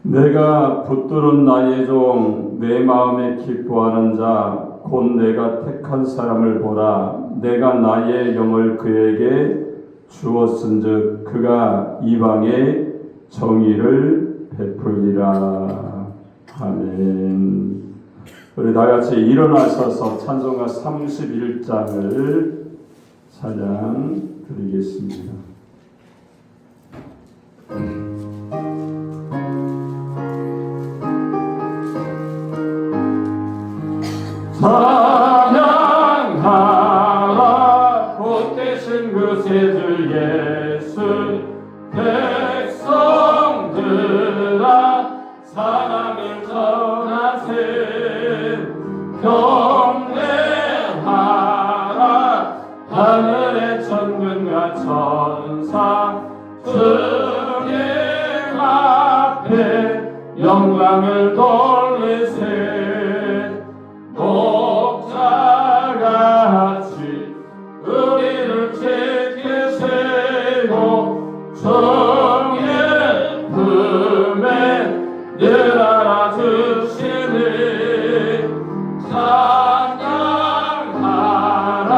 내가 붙들은 나의 종 내 마음에 기뻐하는 자 곧 내가 택한 사람을 보라. 내가 나의 영을 그에게 주었은즉 그가 이방에 정의를 베풀리라. 아멘. 우리 다같이 일어나셔서 찬송가 31장을 찬양 드리겠습니다. 찬양하라 복되신 그 새들 예수 백성들아 사랑을 전하세 경배하라 하늘의 천군과 천사 주님 앞에 영광을 돌리세 목자같이 우리를 지키시고 종의 품에 늘 안아주시니 찬양하라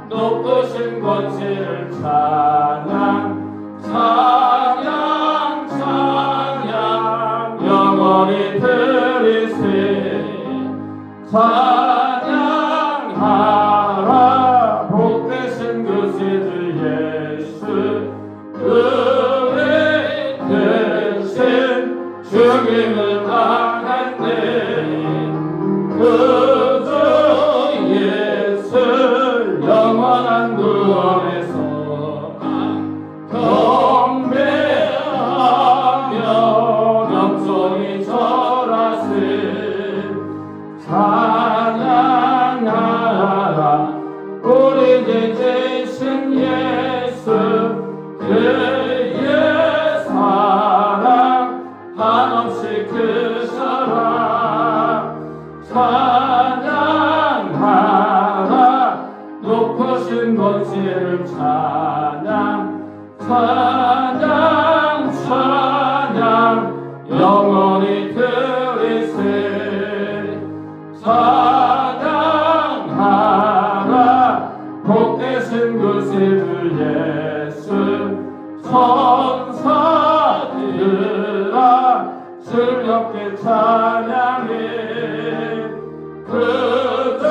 높으신 권세를 찬양 찬양 찬양 영원히 드리세 찬양하라 복되신 그 새들 예수 의의 대신 죽임을 당했네 그저 예수 영원한 구원에서 경배하며 영성이 절하세 찬양하라 우리 주 되신 예수 그의 사랑 한없이 크셔라 찬양하라 높으신 권세를 찬양 찬양 찬양 영원히 드리세 찬양하라 복되신 그 새들 예수 천사들아 즐겁게 찬양해 그저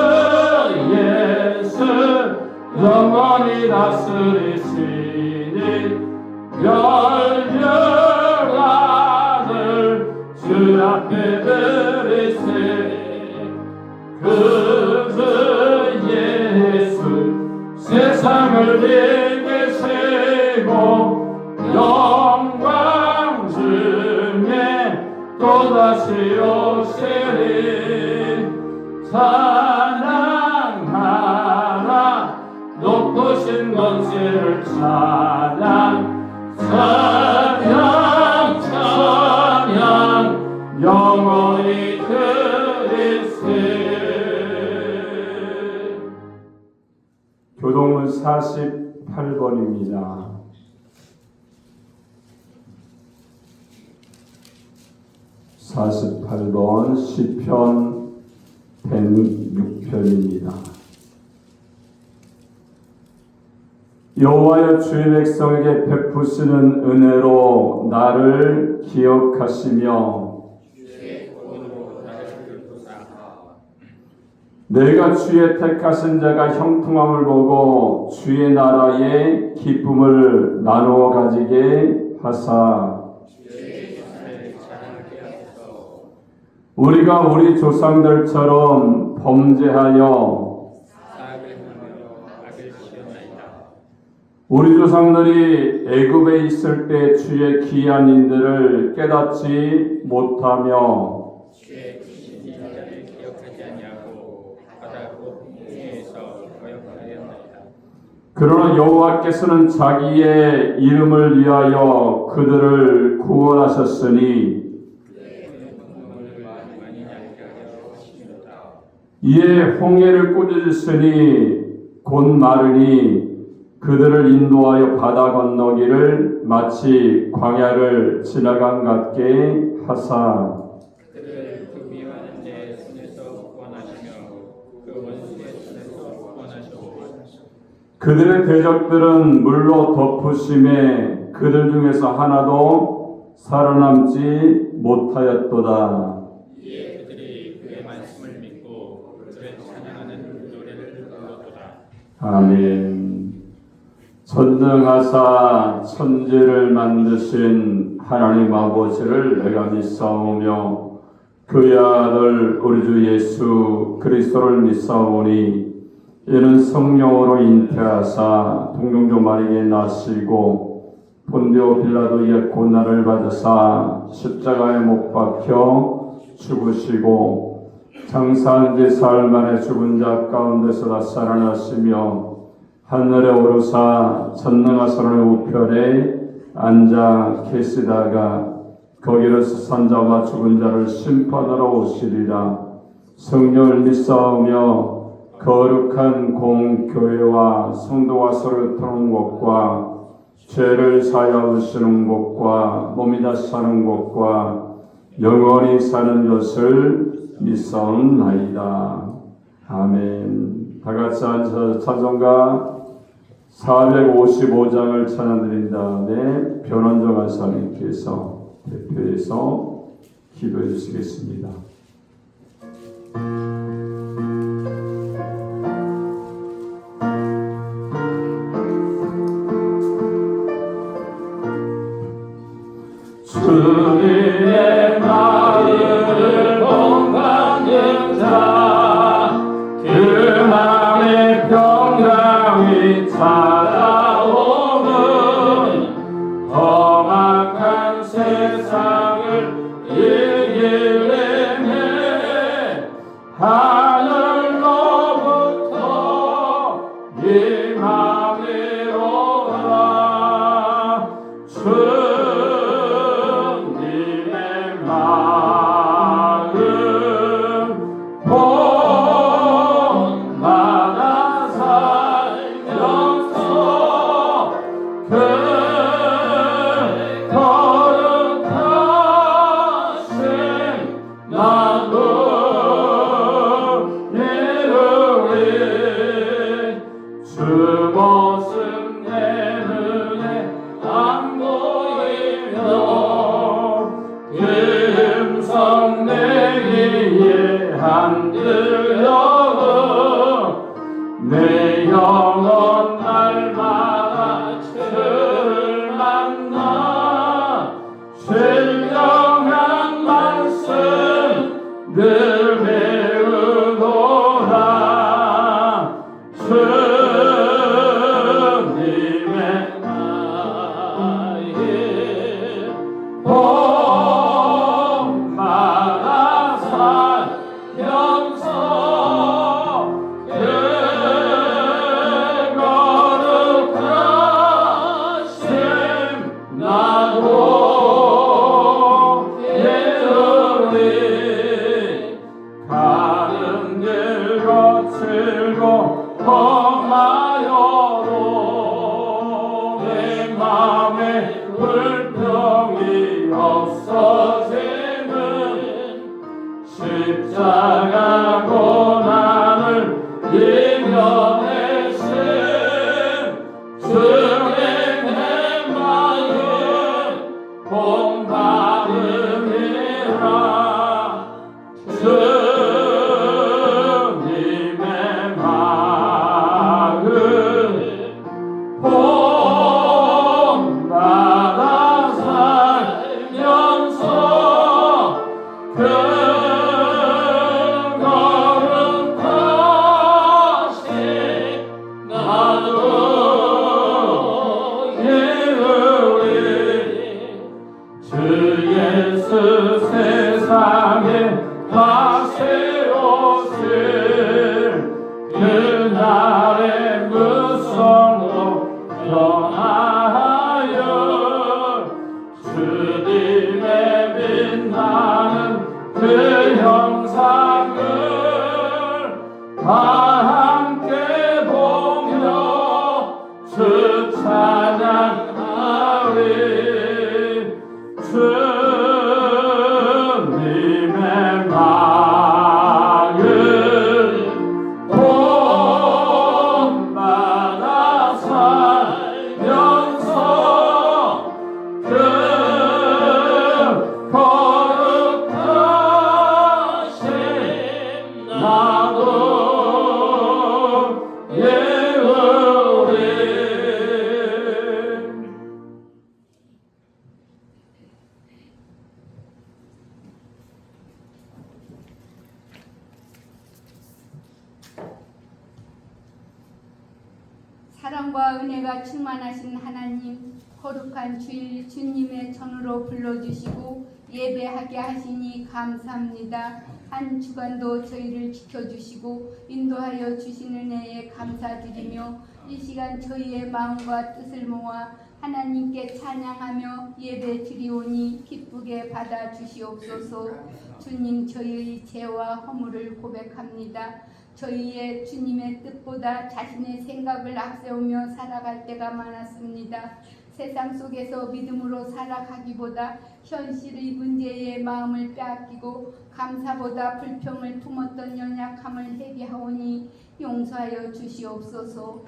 예수 영원히 다스리시니 열렬하늘 주 앞에 드리세 그저 예수 세상을 이기시고 영광 중에 또다시 오시리 찬양하라 높으신 권세를 찬양 찬양 찬양 영원히 드리세 교동은 48번입니다. 시편 106편입니다. 여호와여 주의 백성에게 베푸시는 은혜로 나를 기억하시며 내가 주의 택하신 자가 형통함을 보고 주의 나라의 기쁨을 나누어 가지게 하사 우리가 우리 조상들처럼 범죄하여 우리 조상들이 애굽에 있을 때 주의 기한 인들을 깨닫지 못하며 그러나 여호와께서는 자기의 이름을 위하여 그들을 구원하셨으니 이에 홍해를 꾸짖으시니 곧 마르니 그들을 인도하여 바다 건너기를 마치 광야를 지나간 같게 하사 그들을 그 미워하는 자의 손에서 구원하시며 그 원수의 손에서 구원하시고 그들의 대적들은 물로 덮으심에 그들 중에서 하나도 살아남지 못하였도다. 이에 그들이 그의 말씀을 믿고 그를 찬양하는 노래를 불렀도다. 아멘. 전능하사 천지를 만드신 하나님 아버지를 내가 믿사오며 그의 아들 우리 주 예수 그리스도를 믿사오니 이는 성령으로 잉태하사 동정조 마리아에 나시고 본디오 빌라도의 고난을 받으사 십자가에 못 박혀 죽으시고 장사한 지 사흘 만에 죽은 자 가운데서 다 살아나시며 하늘에 오르사 전능하사의 우편에 앉아 계시다가 거기로서 산자와 죽은 자를 심판하러 오시리라. 성령을 믿사오며 거룩한 공교회와 성도와 서로 토는 것과 죄를 사하시는 것과 몸이 다시 사는 것과 영원히 사는 것을 믿사옵나이다. 아멘. 다 같이 앉아서 찬송가 455장을 찬양드린 다음에 변원정 안사님께서 대표해서 기도해 주시겠습니다. 주님의 마음을 본받는 자, 그 마음의 평강이 찾아오는 험악한 세상을 이기려면 하늘로부터 임함이로다. 내 영혼 날마다 주를 만나 신령한 말씀 늘 배우노라. 주님의 나의 봄마다 살면서 불평이 없어지는 십자가 고난을 이겨내신 주의 내 마음 본받음이라. 주님의 마음 봄마다 살면서 그 거룩하신 나도 예우리. 주 예수 세상에 다새로우실 그날의 무성도 변하여 주님의 빛나는 그 형상을 다 함께 보며 주 주님의 마음 본받아 살면서 그 거룩하신 나도 예우리. 사랑과 은혜가 충만하신 하나님, 거룩한 주일 주님의 전으로 불러주시고 예배하게 하시니 감사합니다. 한 주간도 저희를 지켜주시고 인도하여 주신 은혜에 감사드리며 이 시간 저희의 마음과 뜻을 모아 하나님께 찬양하며 예배 드리오니 기쁘게 받아주시옵소서. 주님, 저희의 죄와 허물을 고백합니다. 저희의 주님의 뜻보다 자신의 생각을 앞세우며 살아갈 때가 많았습니다. 세상 속에서 믿음으로 살아가기보다 현실의 문제에 마음을 빼앗기고 감사보다 불평을 품었던 연약함을 회개하오니 용서하여 주시옵소서.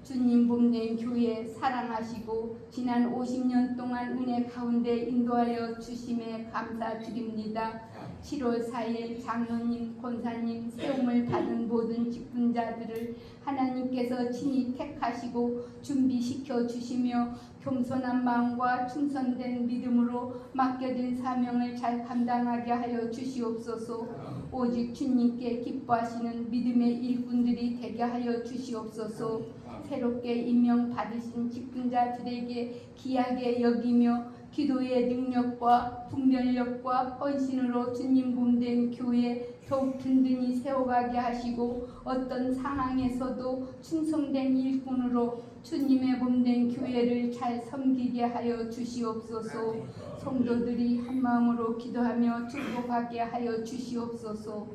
주님 몸된 교회 사랑하시고 지난 50년 동안 은혜 가운데 인도하여 주심에 감사드립니다. 7월 4일 장로님, 권사님, 세움을 받은 모든 직분자들을 하나님께서 친히 택하시고 준비시켜 주시며 겸손한 마음과 충성된 믿음으로 맡겨진 사명을 잘 감당하게 하여 주시옵소서. 오직 주님께 기뻐하시는 믿음의 일꾼들이 되게 하여 주시옵소서. 새롭게 임명받으신 직분자들에게 귀하게 여기며 기도의 능력과 분별력과 헌신으로 주님 몸된 교회 더욱 든든히 세워가게 하시고 어떤 상황에서도 충성된 일꾼으로 주님의 몸된 교회를 잘 섬기게 하여 주시옵소서. 성도들이 한마음으로 기도하며 축복하게 하여 주시옵소서.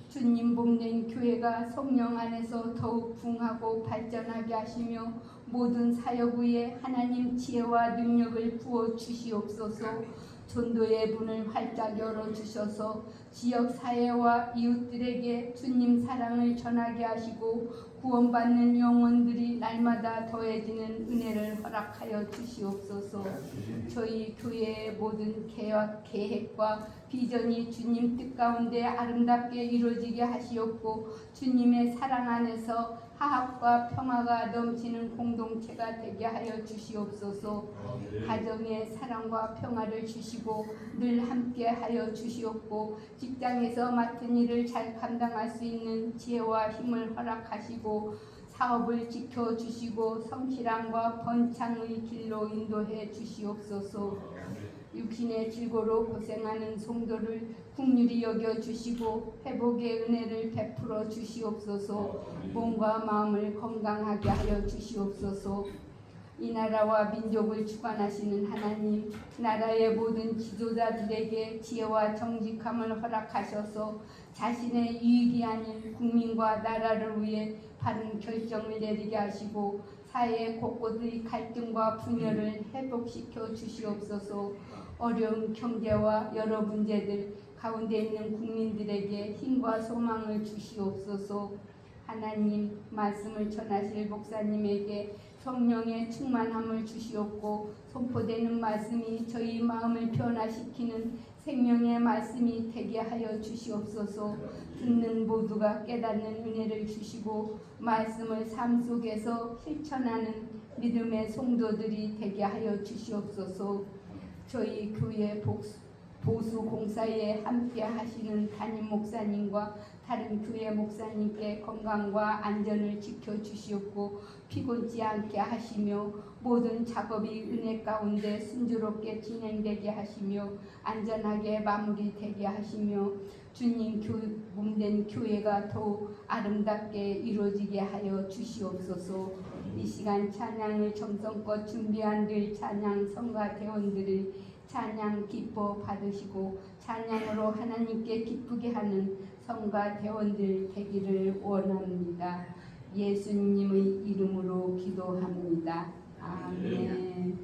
주님 몸된 교회가 성령 안에서 더욱 부흥하고 발전하게 하시며 모든 사역 위에 하나님 지혜와 능력을 부어 주시옵소서. 전도의 문을 활짝 열어주셔서 지역 사회와 이웃들에게 주님 사랑을 전하게 하시고 구원받는 영혼들이 날마다 더해지는 은혜를 허락하여 주시옵소서. 저희 교회의 모든 계획과 비전이 주님 뜻 가운데 아름답게 이루어지게 하시옵고 주님의 사랑 안에서 화합과 평화가 넘치는 공동체가 되게 하여 주시옵소서. 가정에 사랑과 평화를 주시고 늘 함께 하여 주시옵고 직장에서 맡은 일을 잘 감당할 수 있는 지혜와 힘을 허락하시고 사업을 지켜주시고 성실함과 번창의 길로 인도해 주시옵소서. 육신의 질고로 고생하는 성도를 긍휼히 여겨주시고 회복의 은혜를 베풀어 주시옵소서. 몸과 마음을 건강하게 하여 주시옵소서. 이 나라와 민족을 주관하시는 하나님, 나라의 모든 지도자들에게 지혜와 정직함을 허락하셔서 자신의 유익이 아닌 국민과 나라를 위해 바른 결정을 내리게 하시고 사회 곳곳의 갈등과 분열을 회복시켜 주시옵소서. 어려운 경제와 여러 문제들 가운데 있는 국민들에게 힘과 소망을 주시옵소서. 하나님, 말씀을 전하실 목사님에게 성령의 충만함을 주시옵고 선포되는 말씀이 저희 마음을 변화시키는 생명의 말씀이 되게 하여 주시옵소서. 듣는 모두가 깨닫는 은혜를 주시고 말씀을 삶 속에서 실천하는 믿음의 성도들이 되게 하여 주시옵소서. 저희 교회 보수 공사에 함께 하시는 담임 목사님과 다른 교회 목사님께 건강과 안전을 지켜주시옵고 피곤치 않게 하시며 모든 작업이 은혜 가운데 순조롭게 진행되게 하시며 안전하게 마무리되게 하시며 주님 몸된 교회가 더욱 아름답게 이루어지게 하여 주시옵소서. 이 시간 찬양을 정성껏 준비한 늘 찬양 성가 대원들을 찬양 기뻐 받으시고 찬양으로 하나님께 기쁘게 하는 성가 대원들 되기를 원합니다. 예수님의 이름으로 기도합니다. 아멘.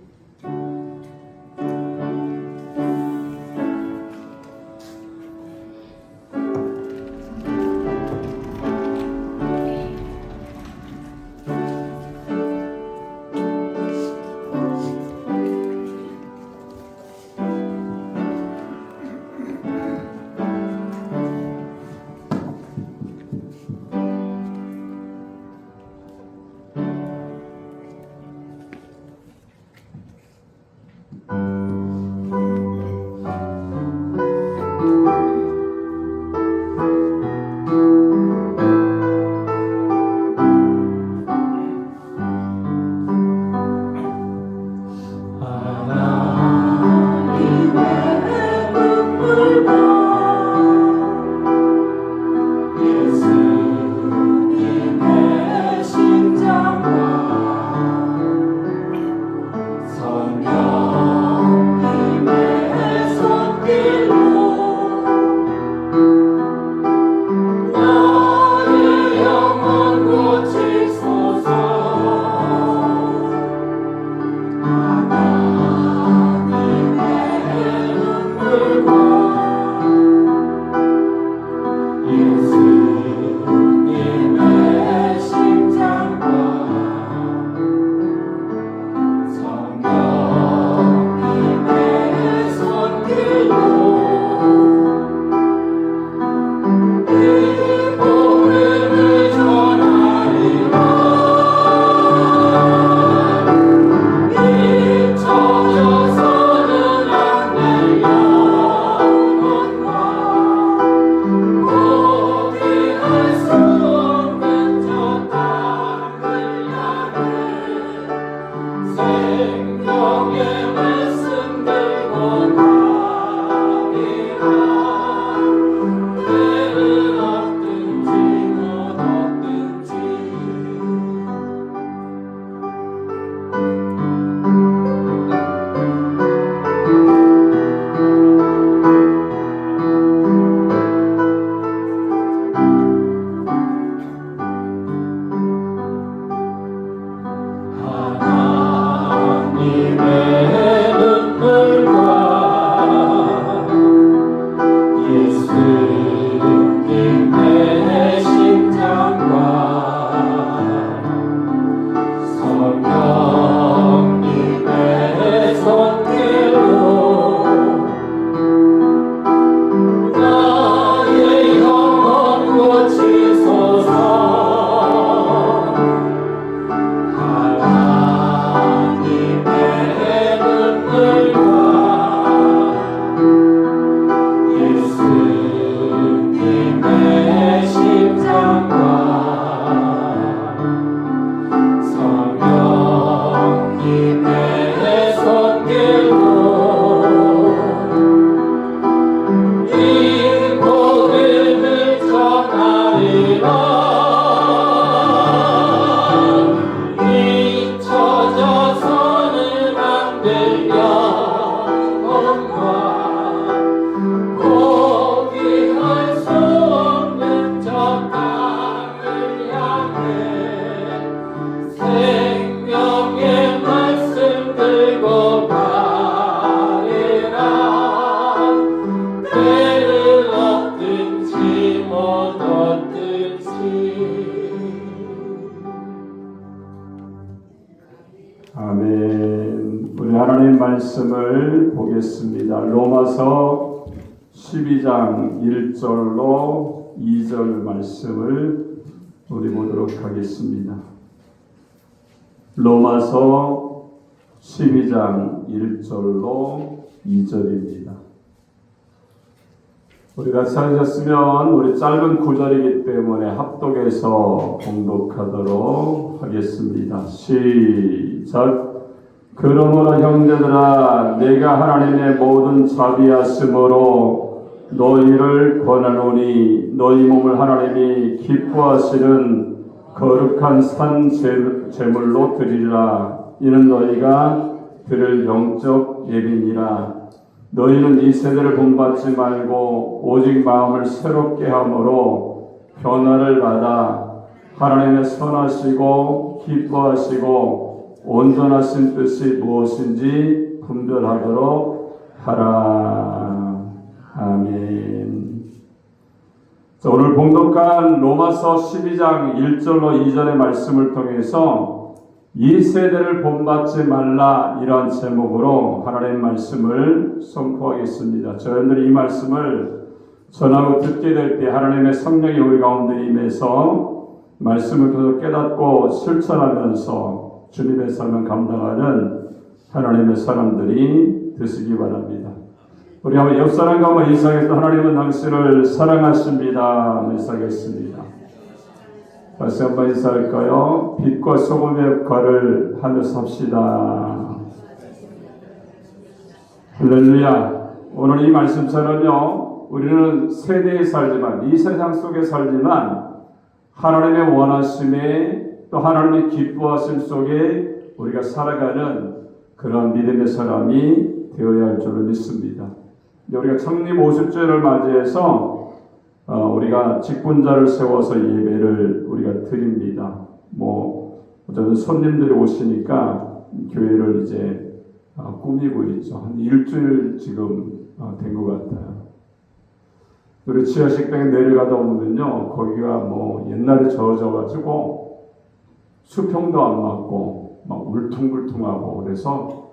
말씀을 보겠습니다. 로마서 12장 1절로 2절 말씀을 우리 보도록 하겠습니다. 로마서 12장 1절로 2절입니다. 우리가 찾으셨으면 우리 짧은 구절이기 때문에 합독해서 봉독하도록 하겠습니다. 시작. 그러므로 형제들아 내가 하나님의 모든 자비하심으로 너희를 권하노니 너희 몸을 하나님이 기뻐하시는 거룩한 산 제물로 드리라. 이는 너희가 드릴 영적 예비니라. 너희는 이 세대를 본받지 말고 오직 마음을 새롭게 함으로 변화를 받아 하나님의 선하시고 기뻐하시고 온전하신 뜻이 무엇인지 분별하도록 하라. 아멘. 자, 오늘 봉독한 로마서 12장 1절로 2절의 말씀을 통해서 이 세대를 본받지 말라 이런 제목으로 하나님의 말씀을 선포하겠습니다. 저희들이 이 말씀을 전하고 듣게 될 때 하나님의 성령이 우리 가운데 임해서 말씀을 계속 깨닫고 실천하면서 주님의 삶을 감당하는 하나님의 사람들이 되시기 바랍니다. 우리 한번 옆 사람과 한번 인사하겠습니다. 하나님은 당신을 사랑하십니다. 인사하겠습니다. 다시 한번 인사할까요? 빛과 소금의 역할을 하며 삽시다. 할렐루야. 오늘 이 말씀처럼요, 우리는 세대에 살지만, 이 세상 속에 살지만 하나님의 원하심에 또 하나님의 기뻐하심 속에 우리가 살아가는 그런 믿음의 사람이 되어야 할 줄을 믿습니다. 우리가 창립 50주년을 맞이해서 우리가 직분자를 세워서 예배를 우리가 드립니다. 어쨌든 손님들이 오시니까 교회를 이제 꾸미고 있죠. 한 일주일 지금 된 것 같아요. 우리 지하식당에 내려가다 보면요, 거기가 옛날에 젖어가지고 수평도 안 맞고 막 울퉁불퉁하고 그래서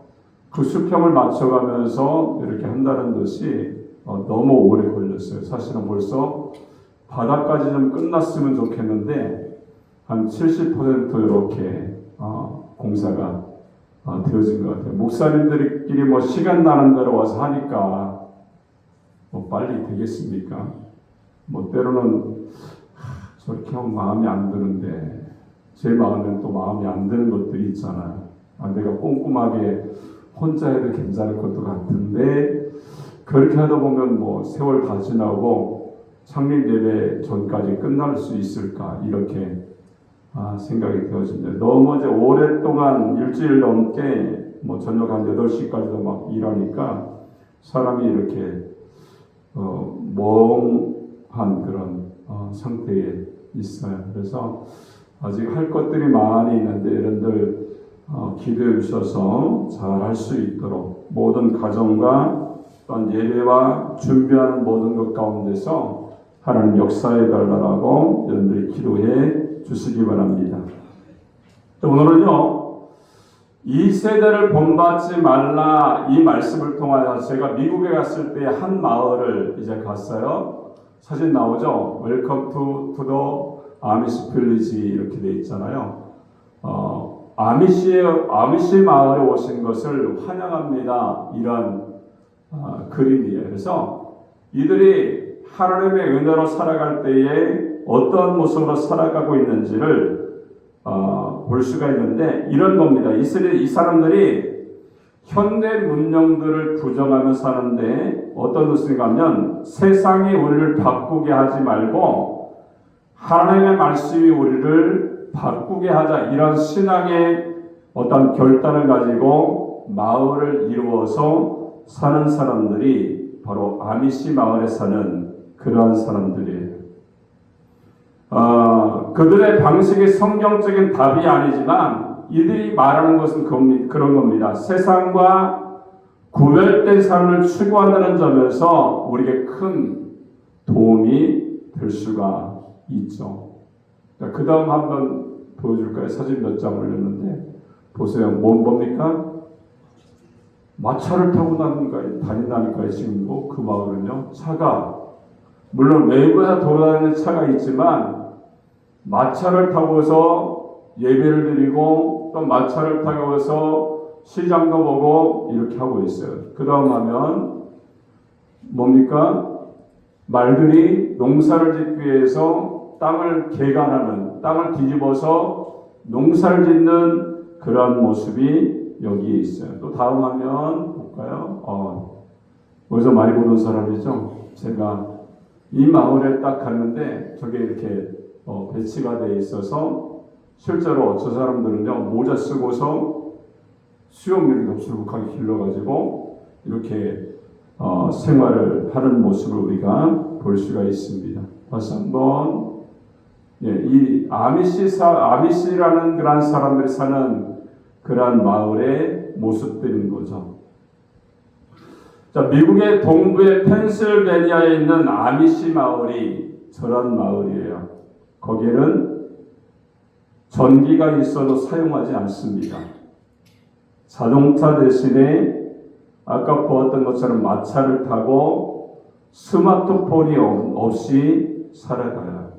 그 수평을 맞춰가면서 이렇게 한다는 것이 너무 오래 걸렸어요. 사실은 벌써 바닥까지 좀 끝났으면 좋겠는데 한 70% 이렇게 공사가 되어진 것 같아요. 목사님들끼리 시간 나는 대로 와서 하니까 빨리 되겠습니까? 때로는 저렇게 하면 마음에 안 드는데 제 마음에는 또 마음에 안 드는 것들이 있잖아요. 내가 꼼꼼하게 혼자 해도 괜찮을 것도 같은데 그렇게 하다 보면 세월 다 지나고 창립 예배 전까지 끝날 수 있을까 이렇게 생각이 되어집니다. 너무 이제 오랫동안 일주일 넘게 저녁 한 8시까지도 막 일하니까 사람이 이렇게 멍한 그런 상태에 있어요. 그래서 아직 할 것들이 많이 있는데 여러분들 기도해 주셔서 잘 할 수 있도록 모든 가정과 또한 예배와 준비하는 모든 것 가운데서 하나님 역사해 달라고 여러분들이 기도해 주시기 바랍니다. 또 오늘은요, 이 세대를 본받지 말라 이 말씀을 통하여 제가 미국에 갔을 때 한 마을을 이제 갔어요. 사진 나오죠? Welcome to the 아미시 빌리지 이렇게 돼 있잖아요. 아미시 마을에 오신 것을 환영합니다. 이런 그림이에요. 그래서 이들이 하나님의 은혜로 살아갈 때에 어떤 모습으로 살아가고 있는지를 볼 수가 있는데 이런 겁니다. 이 사람들이 현대 문명들을 부정하며 사는데 어떤 것인가 하면 세상이 우리를 바꾸게 하지 말고 하나님의 말씀이 우리를 바꾸게 하자 이런 신앙의 어떤 결단을 가지고 마을을 이루어서 사는 사람들이 바로 아미시 마을에 사는 그러한 사람들이에요. 그들의 방식이 성경적인 답이 아니지만 이들이 말하는 것은 그런 겁니다. 세상과 구별된 삶을 추구한다는 점에서 우리에게 큰 도움이 될 수가 있죠. 그 다음 한번 보여줄까요? 사진 몇 장 올렸는데 보세요. 뭡니까? 마차를 타고 다닌다니까요. 지금 그 마을은요. 차가 물론 외부에서 돌아다니는 차가 있지만 마차를 타고서 예배를 드리고 또 마차를 타고서 시장도 보고 이렇게 하고 있어요. 그 다음 하면 뭡니까? 말들이 농사를 짓기 위해서 땅을 개간하는, 땅을 뒤집어서 농사를 짓는 그런 모습이 여기에 있어요. 또 다음 화면 볼까요? 어디서 많이 보던 사람이죠? 제가 이 마을에 딱 갔는데 저게 이렇게 배치가 돼 있어서 실제로 저 사람들은요 모자 쓰고서 수영력이 덥수룩하게 길러가지고 이렇게 생활을 하는 모습을 우리가 볼 수가 있습니다. 다시 한번 이 아미시라는 그런 사람들이 사는 그런 마을의 모습들인 거죠. 자, 미국의 동부의 펜실베니아에 있는 아미시 마을이 저런 마을이에요. 거기에는 전기가 있어도 사용하지 않습니다. 자동차 대신에 아까 보았던 것처럼 마차를 타고 스마트폰이 없이 살아가요.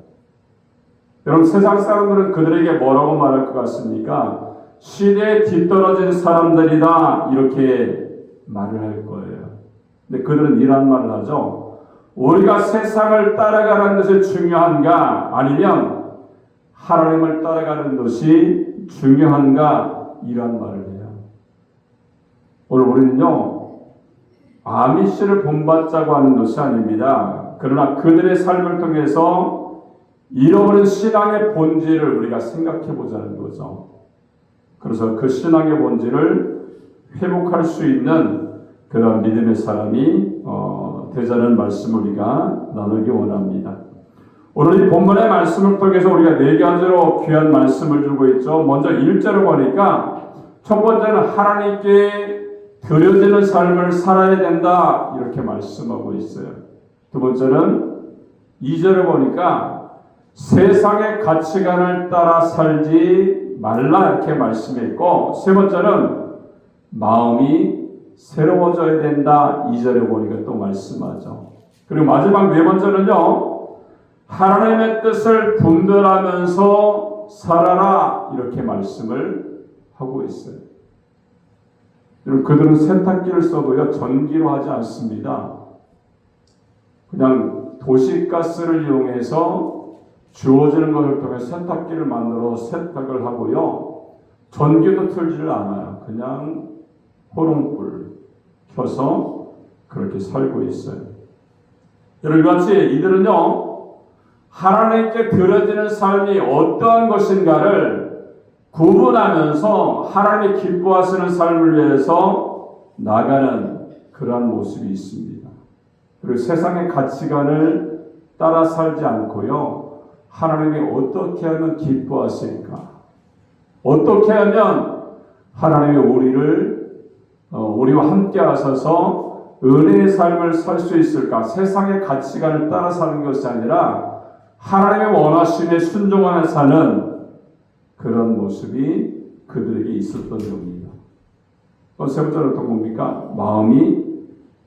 여러분 세상 사람들은 그들에게 뭐라고 말할 것 같습니까? 시대에 뒤떨어진 사람들이다 이렇게 말을 할 거예요. 근데 그들은 이런 말을 하죠. 우리가 세상을 따라가는 것이 중요한가 아니면 하나님을 따라가는 것이 중요한가 이런 말을 해요. 오늘 우리는요 아미시를 본받자고 하는 것이 아닙니다. 그러나 그들의 삶을 통해서 잃어버린 신앙의 본질을 우리가 생각해 보자는 거죠. 그래서 그 신앙의 본질을 회복할 수 있는 그런 믿음의 사람이 되자는 말씀을 우리가 나누기 원합니다. 오늘 이 본문의 말씀을 통해서 우리가 네 가지로 귀한 말씀을 주고 있죠. 먼저 1절을 보니까 첫 번째는 하나님께 드려지는 삶을 살아야 된다 이렇게 말씀하고 있어요. 두 번째는 2절을 보니까 세상의 가치관을 따라 살지 말라 이렇게 말씀했고 세 번째는 마음이 새로워져야 된다 2절에 보니까 또 말씀하죠. 그리고 마지막 네 번째는요 하나님의 뜻을 분별하면서 살아라 이렇게 말씀을 하고 있어요. 그들은 세탁기를 써도요 전기로 하지 않습니다. 그냥 도시가스를 이용해서 주어지는 것을 통해 세탁기를 만들어 세탁을 하고요 전기도 틀지를 않아요. 그냥 호롱불 켜서 그렇게 살고 있어요. 여러분 같이 이들은요 하나님께 드려지는 삶이 어떠한 것인가를 구분하면서 하나님이 기뻐하시는 삶을 위해서 나가는 그러한 모습이 있습니다. 그리고 세상의 가치관을 따라 살지 않고요 하나님이 어떻게 하면 기뻐하실까? 어떻게 하면 하나님이 우리와 함께 하셔서 은혜의 삶을 살 수 있을까? 세상의 가치관을 따라 사는 것이 아니라 하나님의 원하심에 순종하며 사는 그런 모습이 그들에게 있었던 겁니다. 또 세 번째는 또 뭡니까? 마음이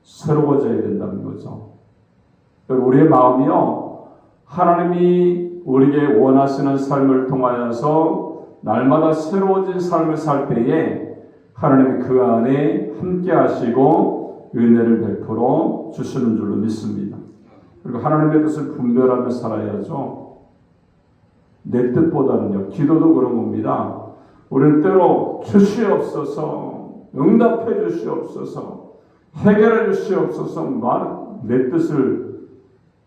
새로워져야 된다는 거죠. 우리의 마음이요 하나님이 우리에게 원하시는 삶을 통하여서 날마다 새로워진 삶을 살 때에 하나님이 그 안에 함께 하시고 은혜를 베풀어 주시는 줄로 믿습니다. 그리고 하나님의 뜻을 분별하며 살아야죠. 내 뜻보다는요. 기도도 그런 겁니다. 우리는 때로 주시옵소서, 응답해 주시옵소서, 해결해 주시옵소서 내 뜻을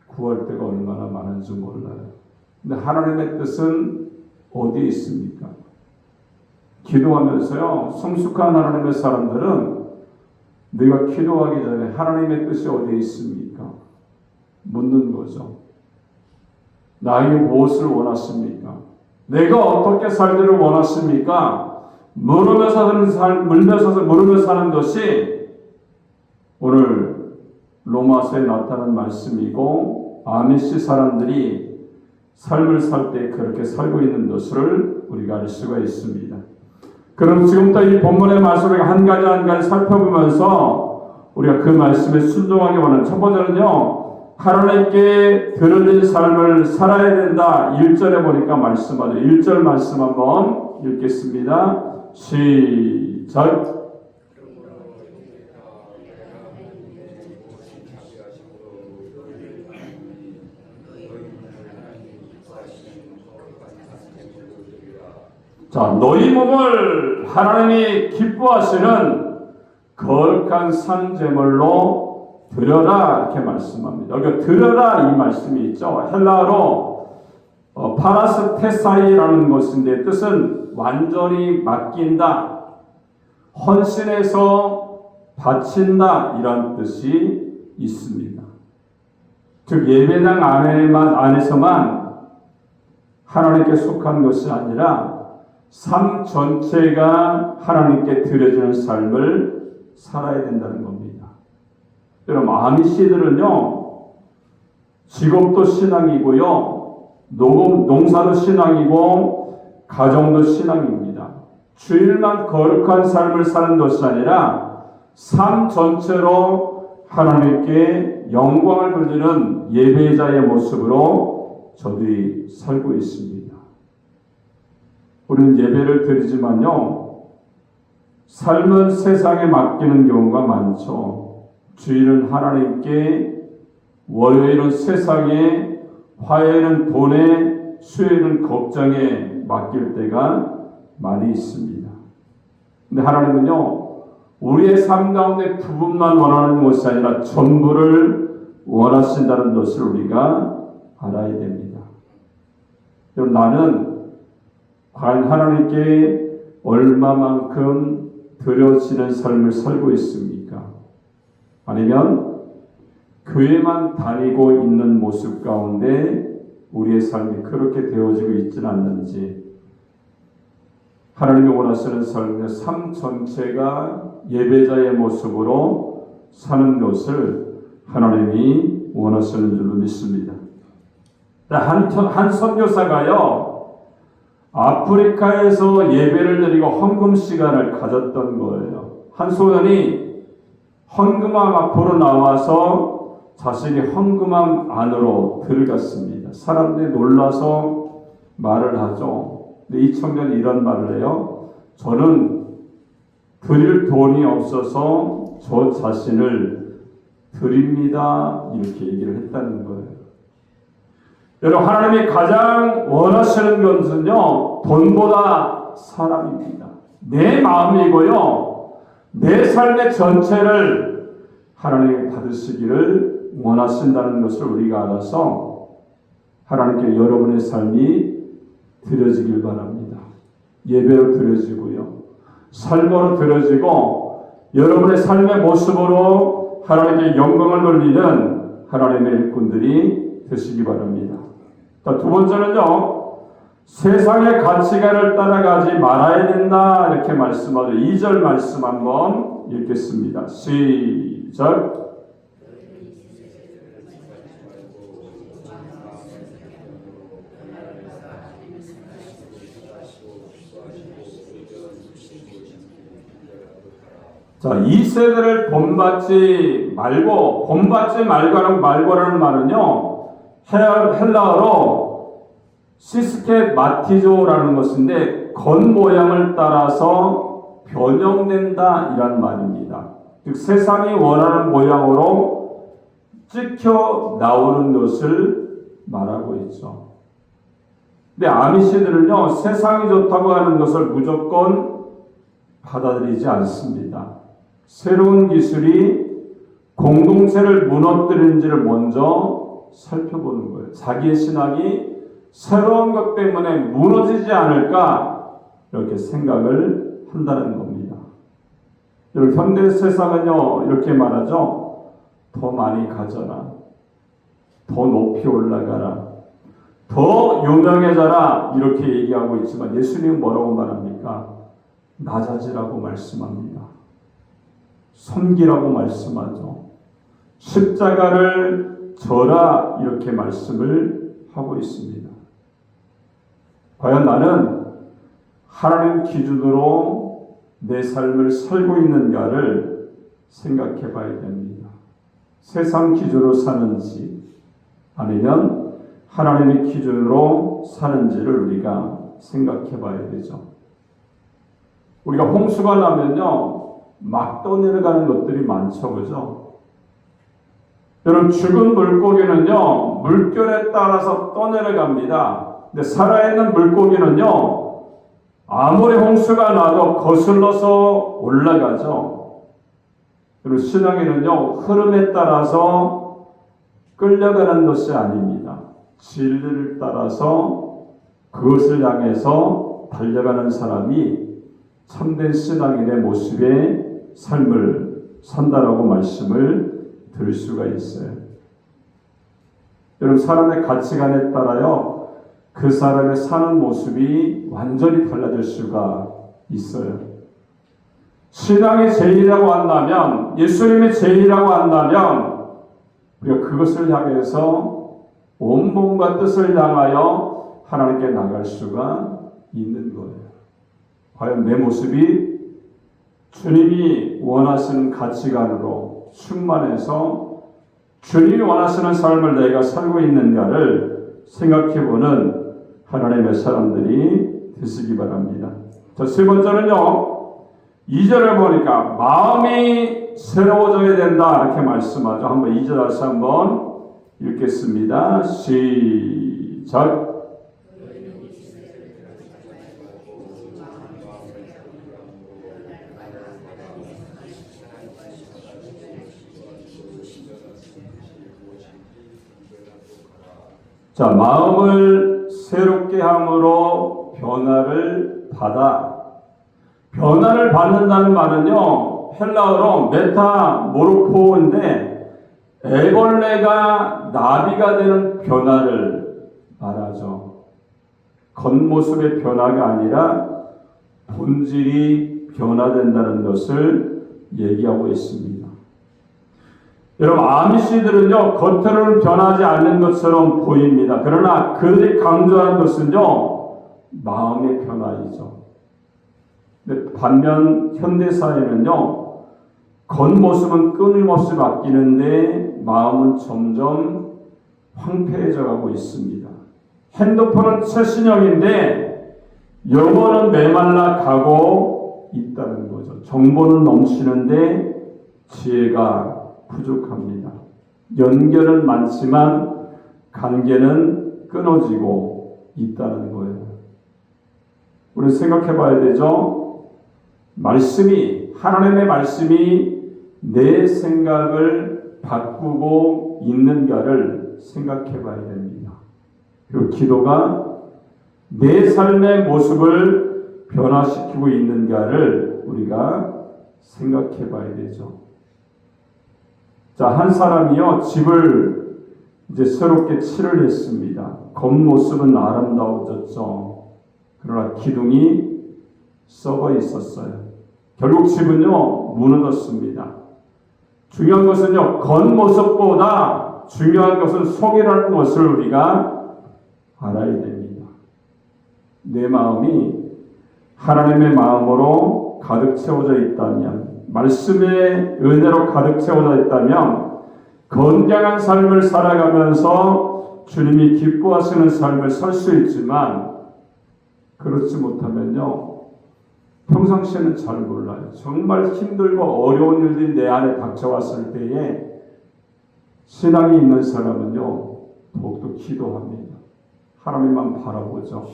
구할 때가 얼마나 많은지 몰라요. 근데 하나님의 뜻은 어디에 있습니까? 기도하면서요. 성숙한 하나님의 사람들은 내가 기도하기 전에 하나님의 뜻이 어디에 있습니까? 묻는 거죠. 나에게 무엇을 원하십니까? 내가 어떻게 살기를 원하십니까? 물으며 사는 것이 오늘 로마서에 나타난 말씀이고 아미시 사람들이 삶을 살 때 그렇게 살고 있는 것을 우리가 알 수가 있습니다. 그럼 지금부터 이 본문의 말씀을 한 가지 한 가지 살펴보면서 우리가 그 말씀에 순종하기 원하는 첫 번째는요. 하나님께 들어진 삶을 살아야 된다. 1절에 보니까 말씀하죠. 1절 말씀 한번 읽겠습니다. 시작. 자, 너희 몸을 하나님이 기뻐하시는 거룩한 산제물로 드려라 이렇게 말씀합니다. 여기 드려라 이 말씀이 있죠. 헬라어로 파라스테사이라는 것인데 뜻은 완전히 맡긴다, 헌신해서 바친다 이런 뜻이 있습니다. 즉 예배당 안에서만 하나님께 속한 것이 아니라 삶 전체가 하나님께 드려지는 삶을 살아야 된다는 겁니다. 여러분 아미시들은요 직업도 신앙이고요 농사도 신앙이고 가정도 신앙입니다. 주일만 거룩한 삶을 사는 것이 아니라 삶 전체로 하나님께 영광을 돌리는 예배자의 모습으로 저들이 살고 있습니다. 우리는 예배를 드리지만요 삶은 세상에 맡기는 경우가 많죠. 주일은 하나님께, 월요일은 세상에, 화요일은 돈에, 수요일은 걱정에 맡길 때가 많이 있습니다. 근데 하나님은요 우리의 삶 가운데 부분만 원하는 것이 아니라 전부를 원하신다는 것을 우리가 알아야 됩니다. 여러분 나는 과연 하나님께 얼마만큼 드려지는 삶을 살고 있습니까? 아니면 교회만 다니고 있는 모습 가운데 우리의 삶이 그렇게 되어지고 있지는 않는지, 하나님이 원하시는 삶의 삶 전체가 예배자의 모습으로 사는 것을 하나님이 원하시는 줄로 믿습니다. 한 선교사가요 아프리카에서 예배를 드리고 헌금 시간을 가졌던 거예요. 한 소년이 헌금함 앞으로 나와서 자신이 헌금함 안으로 들어갔습니다. 사람들이 놀라서 말을 하죠. 근데 이 청년이 이런 말을 해요. 저는 드릴 돈이 없어서 저 자신을 드립니다. 이렇게 얘기를 했다는 거예요. 여러분 하나님이 가장 원하시는 것은요 돈보다 사람입니다. 내 마음이고요 내 삶의 전체를 하나님이 받으시기를 원하신다는 것을 우리가 알아서 하나님께 여러분의 삶이 드려지길 바랍니다. 예배로 드려지고요 삶으로 드려지고 여러분의 삶의 모습으로 하나님께 영광을 돌리는 하나님의 일꾼들이 되시기 바랍니다. 자, 두 번째는요, 세상의 가치관을 따라가지 말아야 된다 이렇게 말씀하죠. 2절 말씀 한번 읽겠습니다. 시작. 자, 이 세대를 본받지 말고라는 말은요, 헬라어로 시스케마티조라는 것인데 겉모양을 따라서 변형된다 이란 말입니다. 즉 세상이 원하는 모양으로 찍혀 나오는 것을 말하고 있죠. 근데 아미시들은요 세상이 좋다고 하는 것을 무조건 받아들이지 않습니다. 새로운 기술이 공동체를 무너뜨리는지를 먼저 살펴보는 거예요. 자기의 신앙이 새로운 것 때문에 무너지지 않을까 이렇게 생각을 한다는 겁니다. 여러분 현대 세상은요 이렇게 말하죠. 더 많이 가져라, 더 높이 올라가라, 더 유명해져라 이렇게 얘기하고 있지만 예수님은 뭐라고 말합니까? 낮아지라고 말씀합니다. 섬기라고 말씀하죠. 십자가를 져라 이렇게 말씀을 하고 있습니다. 과연 나는 하나님 기준으로 내 삶을 살고 있는가를 생각해 봐야 됩니다. 세상 기준으로 사는지 아니면 하나님의 기준으로 사는지를 우리가 생각해 봐야 되죠. 우리가 홍수가 나면요, 막 떠내려가는 것들이 많죠, 그죠? 여러분, 죽은 물고기는요, 물결에 따라서 떠내려갑니다. 근데 살아있는 물고기는요, 아무리 홍수가 나도 거슬러서 올라가죠. 그리고 신앙에는요, 흐름에 따라서 끌려가는 것이 아닙니다. 진리를 따라서 그것을 향해서 달려가는 사람이 참된 신앙인의 모습의 삶을 산다라고 말씀을 들을 수가 있어요. 여러분, 사람의 가치관에 따라요, 그 사람의 사는 모습이 완전히 달라질 수가 있어요. 신앙이 제일이라고 한다면, 예수님이 제일이라고 한다면, 우리가 그것을 향해서 온몸과 뜻을 향하여 하나님께 나갈 수가 있는 거예요. 과연 내 모습이 주님이 원하시는 가치관으로 충만해서 주님이 원하시는 삶을 내가 살고 있는가를 생각해보는 하나님의 사람들이 되시기 바랍니다. 자, 세 번째는요, 2절을 보니까 마음이 새로워져야 된다 이렇게 말씀하죠. 한번 2절 다시 한번 읽겠습니다. 시작. 자, 마음을 새롭게 함으로 변화를 받아. 변화를 받는다는 말은요, 헬라어로 메타모르포인데 애벌레가 나비가 되는 변화를 말하죠. 겉모습의 변화가 아니라 본질이 변화된다는 것을 얘기하고 있습니다. 여러분, 아미시들은요, 겉으로는 변하지 않는 것처럼 보입니다. 그러나 그들이 강조하는 것은요, 마음의 변화이죠. 반면 현대사회는요, 겉모습은 끊임없이 바뀌는데 마음은 점점 황폐해져 가고 있습니다. 핸드폰은 최신형인데 영혼은 메말라 가고 있다는 거죠. 정보는 넘치는데 지혜가 부족합니다. 연결은 많지만 관계는 끊어지고 있다는 거예요. 우리 생각해 봐야 되죠. 하나님의 말씀이 내 생각을 바꾸고 있는가를 생각해 봐야 됩니다. 그리고 기도가 내 삶의 모습을 변화시키고 있는가를 우리가 생각해 봐야 되죠. 자, 한 사람이요, 집을 이제 새롭게 칠을 했습니다. 겉모습은 아름다워졌죠. 그러나 기둥이 썩어 있었어요. 결국 집은요, 무너졌습니다. 중요한 것은요, 겉모습보다 중요한 것은 속이라는 것을 우리가 알아야 됩니다. 내 마음이 하나님의 마음으로 가득 채워져 있다면, 말씀의 은혜로 가득 채워져 있다면 건강한 삶을 살아가면서 주님이 기뻐하시는 삶을 살 수 있지만, 그렇지 못하면요, 평상시에는 잘 몰라요. 정말 힘들고 어려운 일들이 내 안에 닥쳐왔을 때에 신앙이 있는 사람은요, 더욱더 기도합니다. 하나님만 바라보죠.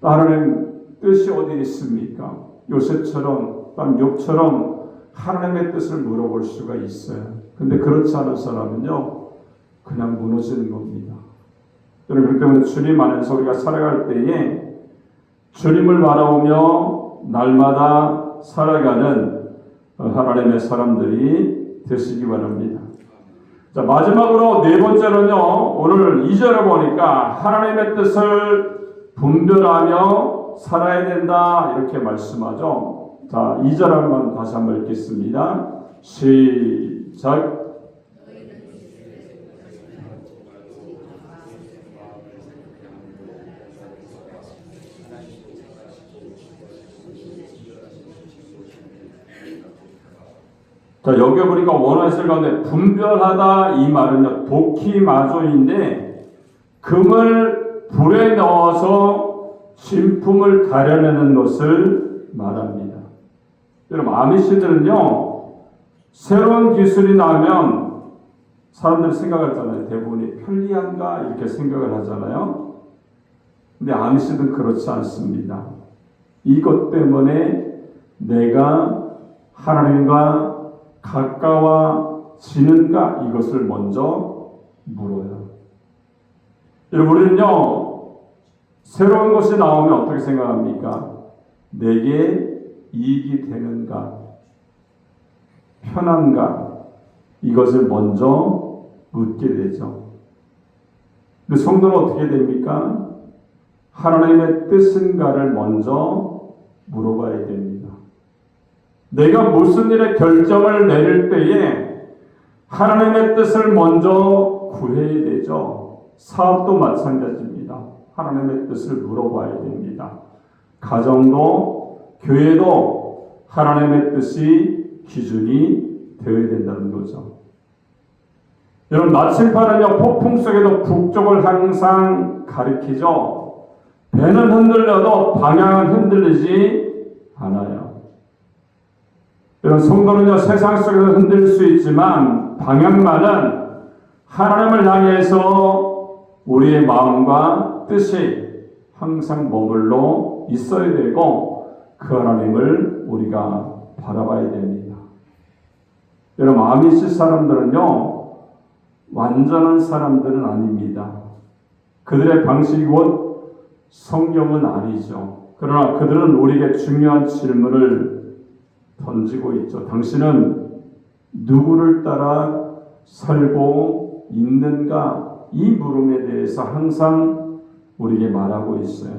하나님 뜻이 어디 있습니까? 요셉처럼, 욥처럼 하나님의 뜻을 물어볼 수가 있어요. 근데 그렇지 않은 사람은요, 그냥 무너지는 겁니다. 여러분, 그렇기 때문에 주님 안에서 우리가 살아갈 때에 주님을 바라보며 날마다 살아가는 하나님의 사람들이 되시기 바랍니다. 자, 마지막으로 네 번째로는요, 오늘 2절을 보니까 하나님의 뜻을 분별하며 살아야 된다 이렇게 말씀하죠. 자, 2절 한번 다시 한번 읽겠습니다. 시작. 자, 여기 보니까 원어했을 가운데 분별하다 이 말은요, 도키마조인데 금을 불에 넣어서 진품을 가려내는 것을 말합니다. 여러분, 아미시들은요, 새로운 기술이 나면 사람들이 생각하잖아요. 대부분이 편리한가 이렇게 생각을 하잖아요. 근데 아미시들은 그렇지 않습니다. 이것 때문에 내가 하나님과 가까워지는가 이것을 먼저 물어요. 여러분, 우리는요, 새로운 것이 나오면 어떻게 생각합니까? 내게 이익이 되는가, 편한가, 이것을 먼저 묻게 되죠. 근데 성도는 어떻게 됩니까? 하나님의 뜻인가를 먼저 물어봐야 됩니다. 내가 무슨 일에 결정을 내릴 때에 하나님의 뜻을 먼저 구해야 되죠. 사업도 마찬가지입니다. 하나님의 뜻을 물어봐야 됩니다. 가정도 교회도 하나님의 뜻이 기준이 되어야 된다는 거죠. 여러분, 나침반은요, 폭풍 속에도 북쪽을 항상 가리키죠. 배는 흔들려도 방향은 흔들리지 않아요. 여러분, 성도는요, 세상 속에서 흔들릴 수 있지만 방향만은 하나님을 향해서 우리의 마음과 뜻이 항상 머물러 있어야 되고 그 하나님을 우리가 바라봐야 됩니다. 여러분, 아미시 사람들은요, 완전한 사람들은 아닙니다. 그들의 방식이 곧 성경은 아니죠. 그러나 그들은 우리에게 중요한 질문을 던지고 있죠. 당신은 누구를 따라 살고 있는가? 이 물음에 대해서 항상 우리에게 말하고 있어요.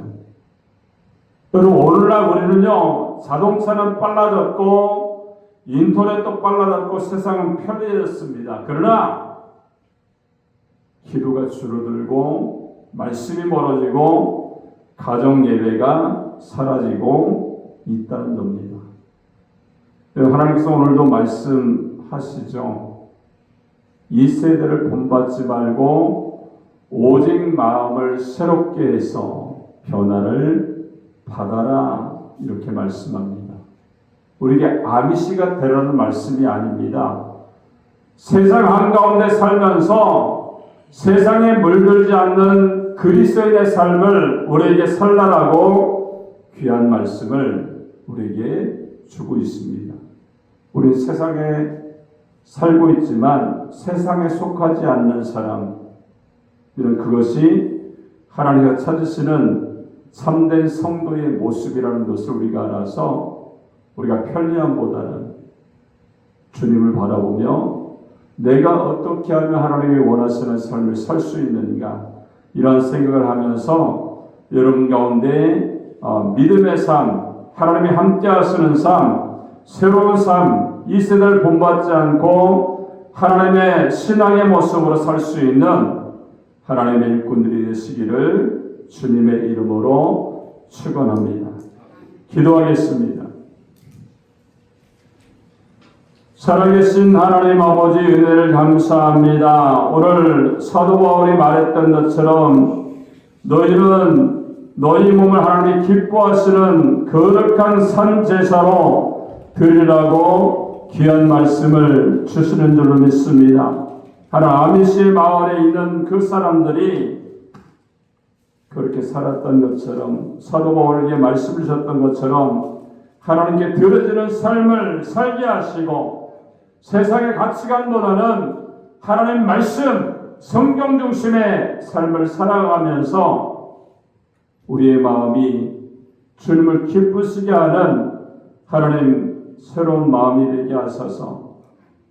여러분, 오늘날 우리는요, 자동차는 빨라졌고 인터넷도 빨라졌고 세상은 편리해졌습니다. 그러나 기도가 줄어들고 말씀이 멀어지고 가정 예배가 사라지고 있다는 겁니다. 하나님께서 오늘도 말씀하시죠. 이 세대를 본받지 말고 오직 마음을 새롭게 해서 변화를 받아라, 이렇게 말씀합니다. 우리에게 아미시가 되라는 말씀이 아닙니다. 세상 한가운데 살면서 세상에 물들지 않는 그리스도인의 삶을 우리에게 살라라고 귀한 말씀을 우리에게 주고 있습니다. 우리 세상에 살고 있지만 세상에 속하지 않는 사람, 이런 그것이 하나님과 찾으시는 참된 성도의 모습이라는 것을 우리가 알아서 우리가 편리함보다는 주님을 바라보며 내가 어떻게 하면 하나님이 원하시는 삶을 살 수 있는가, 이런 생각을 하면서 여러분 가운데 믿음의 삶, 하나님이 함께 하시는 삶, 새로운 삶, 이 세대를 본받지 않고 하나님의 신앙의 모습으로 살 수 있는 하나님의 일꾼들이 되시기를 주님의 이름으로 축원합니다. 기도하겠습니다. 살아계신 하나님 아버지, 은혜를 감사합니다. 오늘 사도 바울이 말했던 것처럼 너희는 너희 몸을 하나님이 기뻐하시는 거룩한 산 제사로 드리라고 귀한 말씀을 주시는 줄로 믿습니다. 하나님, 아미시 마을에 있는 그 사람들이 그렇게 살았던 것처럼, 사도 바울에게 말씀을 주셨던 것처럼 하나님께 드려지는 삶을 살게 하시고 세상의 가치관보다는 하나님 말씀, 성경 중심의 삶을 살아가면서 우리의 마음이 주님을 기쁘시게 하는 하나님 새로운 마음이 되게 하셔서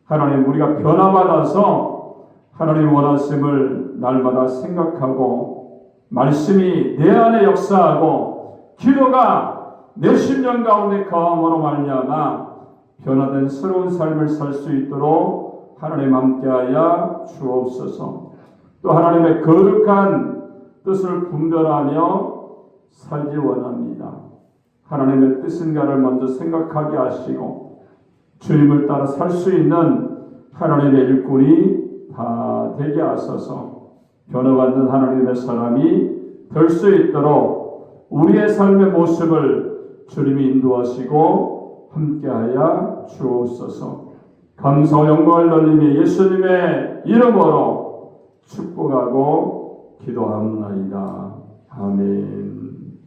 하나님, 우리가 변화받아서 하나님 원하심을 날마다 생각하고 말씀이 내 안에 역사하고 기도가 내 심령 가운데 거함으로 말미암아 변화된 새로운 삶을 살 수 있도록 하나님 함께하여 주옵소서. 또 하나님의 거룩한 뜻을 분별하며 살기 원합니다. 하나님의 뜻인가를 먼저 생각하게 하시고 주님을 따라 살 수 있는 하나님의 일꾼이 다 되게 하소서. 변화받는 하나님의 사람이 될 수 있도록 우리의 삶의 모습을 주님이 인도하시고 함께하여 주옵소서. 감사와 영광을 돌리며 예수님의 이름으로 축복하고 기도합나이다. 아멘.